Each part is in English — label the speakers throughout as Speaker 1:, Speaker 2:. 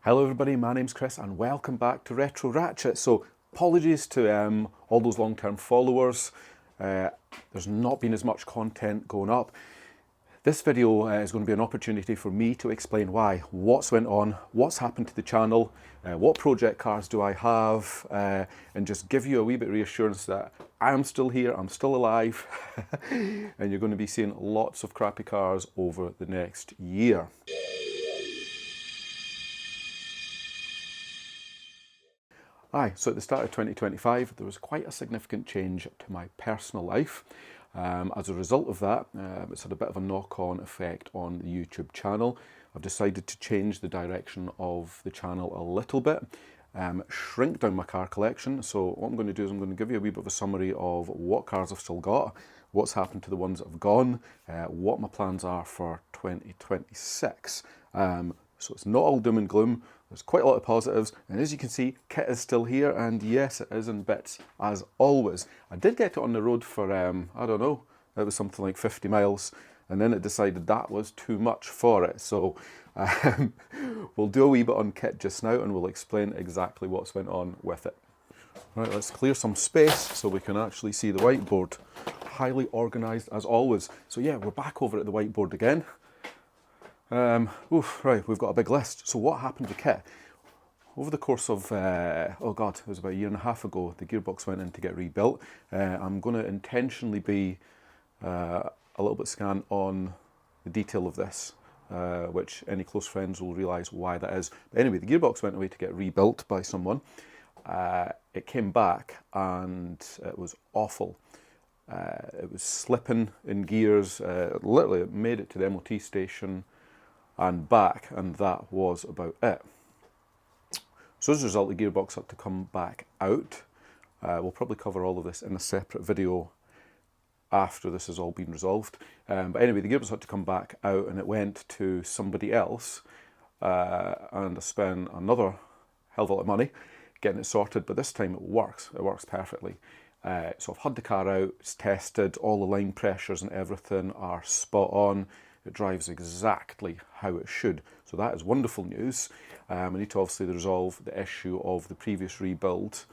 Speaker 1: Hello everybody, my name's Chris and welcome back to Retro Ratchet. So apologies to all those long-term followers. There's not been as much content going up. This video is going to be an opportunity for me to explain why, what's went on, what's happened to the channel, what project cars do I have, and just give you a wee bit of reassurance that I'm still here, I'm still alive, and you're going to be seeing lots of crappy cars over the next year. So at the start of 2025, there was quite a significant change to my personal life. As a result of that, it's had a bit of a knock-on effect on the YouTube channel. I've decided to change the direction of the channel a little bit, shrink down my car collection. So what I'm going to do is I'm going to give you a wee bit of a summary of what cars I've still got, what's happened to the ones that have gone, what my plans are for 2026. So it's not all doom and gloom. There's quite a lot of positives, and as you can see, KITT is still here, and yes, it is in bits as always. I did get it on the road for, I don't know, it was something like 50 miles, and then it decided that was too much for it. So we'll do a wee bit on KITT just now, and we'll explain exactly what's went on with it. Right, let's clear some space so we can actually see the whiteboard. Highly organised as always. So yeah, we're back over at the whiteboard again. Right, we've got a big list. So what happened to KITT? Over the course of, oh God, it was about a year and a half ago, the gearbox went in to get rebuilt. I'm going to intentionally be a little bit scant on the detail of this, which any close friends will realise why that is. But anyway, the gearbox went away to get rebuilt by someone. It came back and it was awful. It was slipping in gears. Literally, it made it to the MOT station and back, and that was about it. So as a result, the gearbox had to come back out. We'll probably cover all of this in a separate video after this has all been resolved. But anyway, the gearbox had to come back out, and it went to somebody else, and I spent another hell of a lot of money getting it sorted, but this time it works perfectly. So I've had the car out, it's tested, all the line pressures and everything are spot on. It drives exactly how it should. So that is wonderful news. I need to obviously resolve the issue of the previous rebuild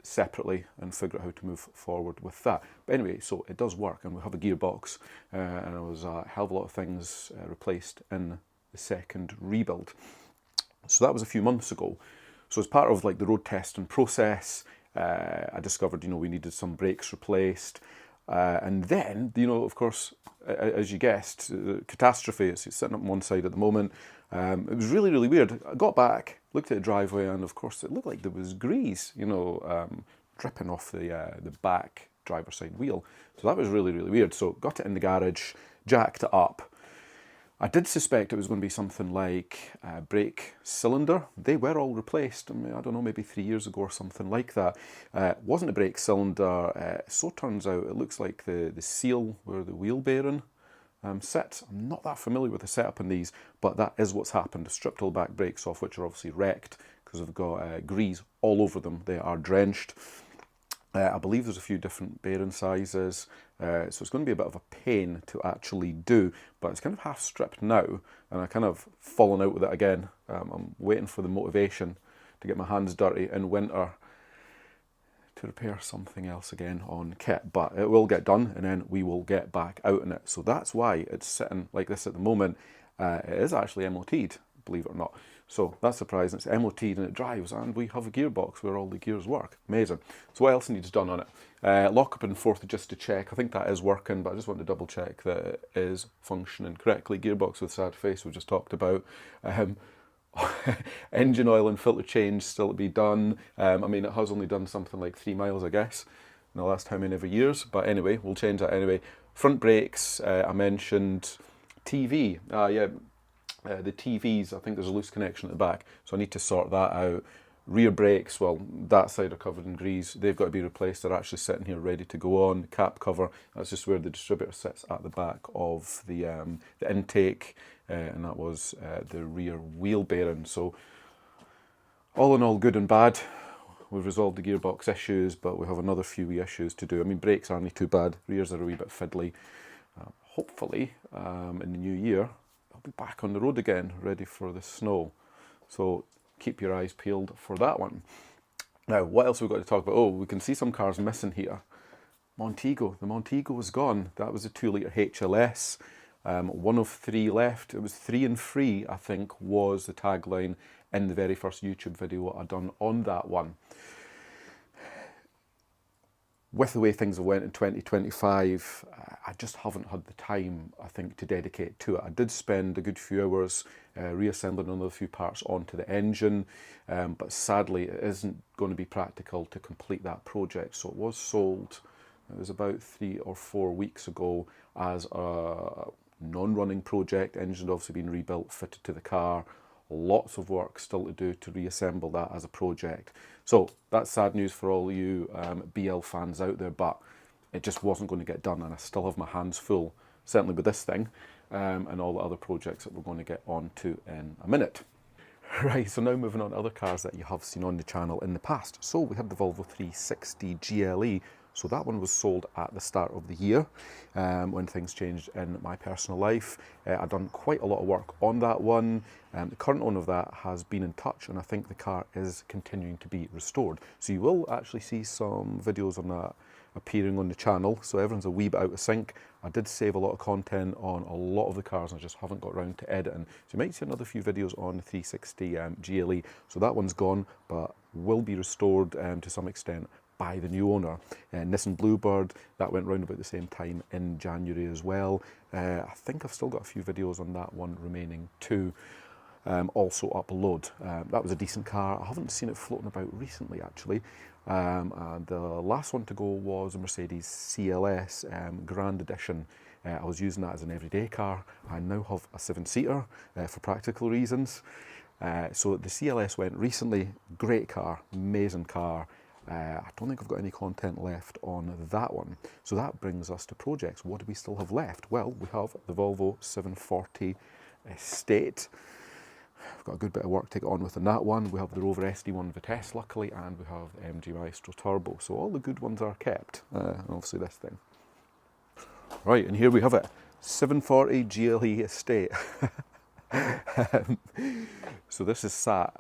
Speaker 1: separately and figure out how to move forward with that. But anyway, so it does work, and we have a gearbox, and there was a hell of a lot of things replaced in the second rebuild. So that was a few months ago. So as part of like the road testing process, I discovered, we needed some brakes replaced. And then, of course, as you guessed, catastrophe. It's sitting up on one side at the moment. It was really, really weird. I got back, looked at the driveway, and of course, it looked like there was grease, dripping off the back driver's side wheel. So that was really, really weird. So got it in the garage, jacked it up. I did suspect it was going to be something like a brake cylinder. They were all replaced, I don't know, maybe 3 years ago or something like that. It wasn't a brake cylinder. So turns out it looks like the seal where the wheel bearing sits. I'm not that familiar with the setup in these, but that is what's happened. I stripped all the back brakes off, which are obviously wrecked because they've got grease all over them. They are drenched. I believe there's a few different bearing sizes, so it's going to be a bit of a pain to actually do, but it's kind of half stripped now, and I kind of fallen out with it again. I'm waiting for the motivation to get my hands dirty in winter to repair something else again on KITT, but it will get done, and then we will get back out in it. So that's why it's sitting like this at the moment. It is actually MOT'd, believe it or not. So that's surprising. It's MOT'd and it drives, and we have a gearbox where all the gears work. Amazing. So what else needs done on it? Lock up and forth just to check. I think that is working, but I just want to double check that it is functioning correctly. Gearbox with sad face we just talked about. Engine oil and filter change still to be done. It has only done something like 3 miles, I guess, in the last how many ever years. But anyway, we'll change that anyway. Front brakes, I mentioned. TV, the TVs, I think there's a loose connection at the back, so I need to sort that out. Rear brakes, well, that side are covered in grease. They've got to be replaced. They're actually sitting here ready to go on. Cap cover, that's just where the distributor sits at the back of the intake, and that was the rear wheel bearing. So all in all, good and bad. We've resolved the gearbox issues, but we have another few wee issues to do. Brakes aren't too bad. Rears are a wee bit fiddly. Hopefully, in the new year, I'll be back on the road again, ready for the snow. So keep your eyes peeled for that one. Now, what else we've got to talk about? Oh, we can see some cars missing here. Montego, the Montego was gone. That was a 2-litre HLS. One of 3 left. It was 3 and free, I think, was the tagline in the very first YouTube video I done on that one. With the way things have went in 2025, I just haven't had the time, I think, to dedicate to it. I did spend a good few hours reassembling another few parts onto the engine, but sadly it isn't going to be practical to complete that project. So it was sold, it was about 3 or 4 weeks ago, as a non-running project. Engine had obviously been rebuilt, fitted to the car. Lots of work still to do to reassemble that as a project. So that's sad news for all you BL fans out there, but it just wasn't going to get done, and I still have my hands full, certainly with this thing, and all the other projects that we're going to get on to in a minute. Right, so now moving on to other cars that you have seen on the channel in the past. So we had the Volvo 360 GLE. So that one was sold at the start of the year when things changed in my personal life. I've done quite a lot of work on that one. The current owner of that has been in touch, and I think the car is continuing to be restored. So you will actually see some videos on that appearing on the channel. So everyone's a wee bit out of sync. I did save a lot of content on a lot of the cars, and I just haven't got around to editing. So you might see another few videos on the 360 GLE. So that one's gone, but will be restored to some extent by the new owner. Nissan Bluebird, that went round about the same time in January as well. I think I've still got a few videos on that one remaining to also upload. That was a decent car. I haven't seen it floating about recently actually. And the last one to go was a Mercedes CLS Grand Edition. I was using that as an everyday car. I now have a 7-seater for practical reasons. So the CLS went recently. Great car, amazing car. I don't think I've got any content left on that one. So that brings us to projects. What do we still have left? Well, we have the Volvo 740 Estate. We've got a good bit of work to get on with in that one. We have the Rover SD1 Vitesse, luckily, and we have the MG Maestro Turbo. So all the good ones are kept, and obviously this thing. Right, and here we have it, 740 GLE Estate. So this has sat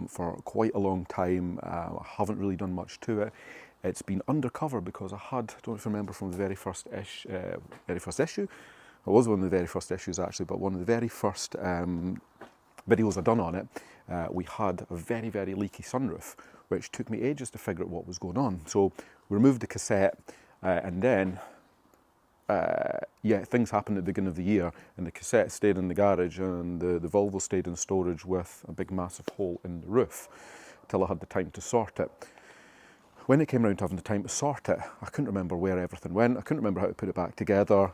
Speaker 1: for quite a long time. I haven't really done much to it. It's been undercover because I had, I don't know if you remember from the very first issue. It was one of the very first issues actually, but one of the very first videos I've done on it, we had a very, very leaky sunroof, which took me ages to figure out what was going on. So we removed the cassette, and then things happened at the beginning of the year, and the cassette stayed in the garage, and the Volvo stayed in storage with a big massive hole in the roof till I had the time to sort it. When it came around to having the time to sort it, I couldn't remember where everything went. I couldn't remember how to put it back together.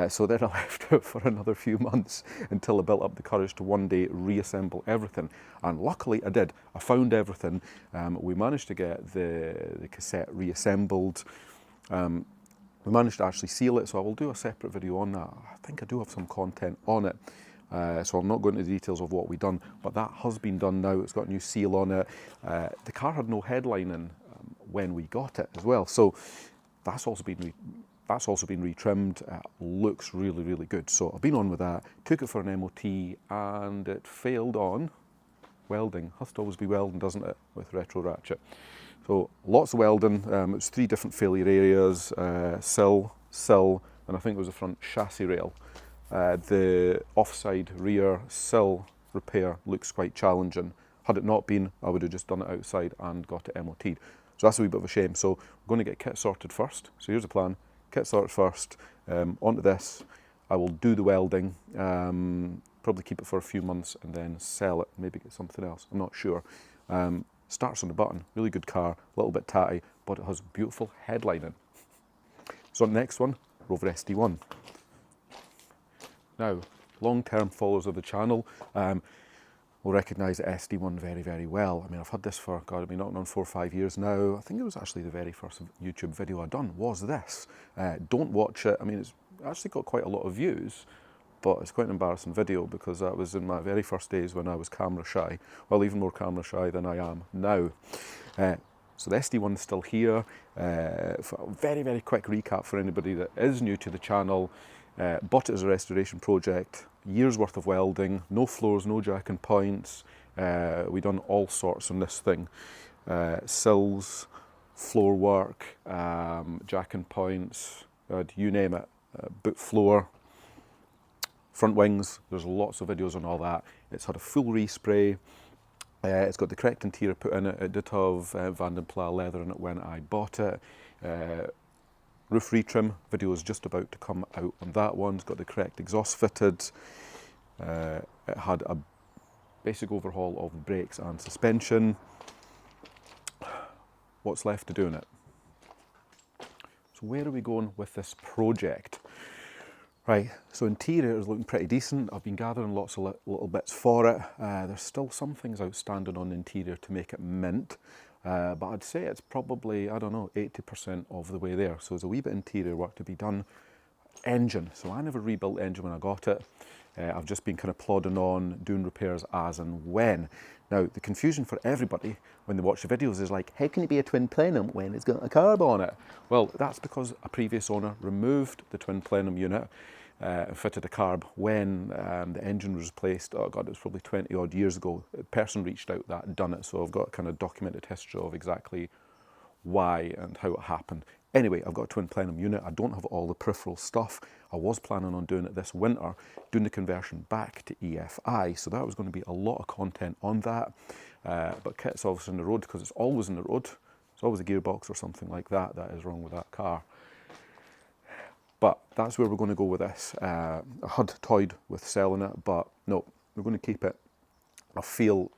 Speaker 1: So then I left it for another few months until I built up the courage to one day reassemble everything. And luckily I did. I found everything. We managed to get the cassette reassembled. We managed to actually seal it, so I will do a separate video on that. I think I do have some content on it. So I'm not going into the details of what we've done, but that has been done now. It's got a new seal on it. The car had no headlining when we got it as well, so that's also been retrimmed. Looks really, really good. So I've been on with that. Took it for an MOT, and it failed on welding. Has to always be welding, doesn't it, with retro ratchet? So lots of welding. It was 3 different failure areas: sill, and I think it was the front chassis rail. The offside rear sill repair looks quite challenging. Had it not been, I would have just done it outside and got it MOT'd. So that's a wee bit of a shame. So we're going to get kit sorted first. So here's the plan: kit sorted first. Onto this, I will do the welding. Probably keep it for a few months and then sell it. Maybe get something else. I'm not sure. Starts on the button. Really good car. A little bit tatty, but it has beautiful headlining. So next one, Rover SD1. Now, long-term followers of the channel will recognise the SD1 very, very well. I mean, I've had this for, God, I've been knocking on 4 or 5 years now. I think it was actually the very first YouTube video I done was this. Don't watch it. I mean, it's actually got quite a lot of views, but it's quite an embarrassing video because that was in my very first days when I was camera shy. Well, even more camera shy than I am now. So the SD1 is still here. For a very, very quick recap for anybody that is new to the channel. Bought it as a restoration project, years worth of welding, no floors, no jack and points. We done all sorts on this thing. Sills, floor work, jack and points, you name it, boot floor, front wings. There's lots of videos on all that. It's had a full respray. It's got the correct interior put in it. It did have Van den Pla leather in it when I bought it. Roof retrim video is just about to come out on that one. It's got the correct exhaust fitted. It had a basic overhaul of the brakes and suspension. What's left to do in it? So where are we going with this project? Right, so interior is looking pretty decent. I've been gathering lots of little bits for it. There's still some things outstanding on the interior to make it mint. But I'd say it's probably, I don't know, 80% of the way there. So there's a wee bit of interior work to be done. Engine, so I never rebuilt the engine when I got it. I've just been kind of plodding on, doing repairs as and when. Now, the confusion for everybody when they watch the videos is like, how can it be a twin plenum when it's got a carb on it? Well, that's because a previous owner removed the twin plenum unit and fitted a carb when the engine was replaced. Oh God, it was probably 20 odd years ago. A person reached out that had done it, so I've got a kind of documented history of exactly why and how it happened. Anyway, I've got a twin plenum unit. I don't have all the peripheral stuff. I was planning on doing it this winter, doing the conversion back to EFI, so that was going to be a lot of content on that. But KITT's obviously on the road because it's always on the road. It's always a gearbox or something like that that is wrong with that car. But that's where we're going to go with this. I had toyed with selling it, but no, we're going to keep it. I feel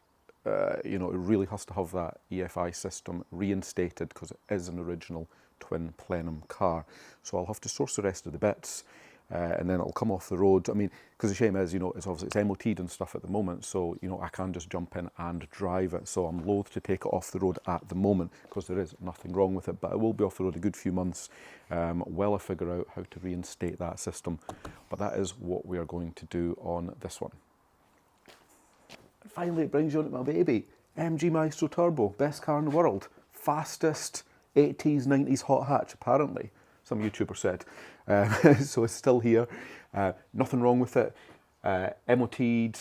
Speaker 1: you know, it really has to have that EFI system reinstated because it is an original twin plenum car. So I'll have to source the rest of the bits and then it'll come off the road. I mean, because the shame is, you know, it's obviously it's MOT'd and stuff at the moment, so, you know, I can just jump in and drive it. So I'm loath to take it off the road at the moment because there is nothing wrong with it, but it will be off the road a good few months while I figure out how to reinstate that system. But that is what we are going to do on this one. Finally, it brings you on to my baby. MG Maestro Turbo, best car in the world. Fastest 80s, 90s hot hatch, apparently. Some YouTuber said. So it's still here. Nothing wrong with it. MOT'd.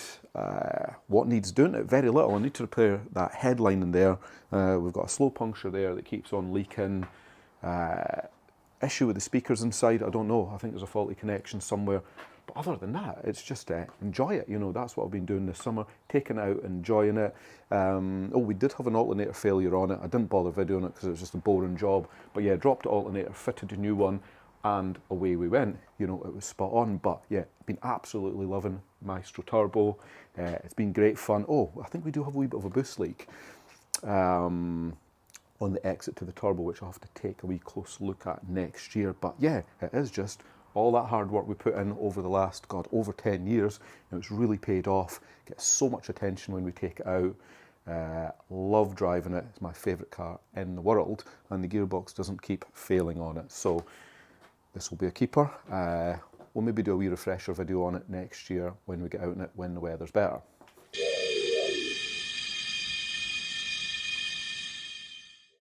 Speaker 1: What needs doing it? Very little. I need to repair that headline in there. We've got a slow puncture there that keeps on leaking. Issue with the speakers inside, I don't know. I think there's a faulty connection somewhere. But other than that, it's just enjoy it. You know, that's what I've been doing this summer, taking it out, enjoying it. Oh, we did have an alternator failure on it. I didn't bother videoing it because it was just a boring job. But yeah, dropped the alternator, fitted a new one, and away we went. You know, it was spot on. But yeah, been absolutely loving Maestro Turbo. It's been great fun. Oh, I think we do have a wee bit of a boost leak on the exit to the turbo, which I'll have to take a wee close look at next year. But yeah, it is just all that hard work we put in over the last, God, over 10 years, and it's really paid off. Gets so much attention when we take it out. Love driving it. It's my favourite car in the world, and the gearbox doesn't keep failing on it. So this will be a keeper. We'll maybe do a wee refresher video on it next year when we get out in it, when the weather's better.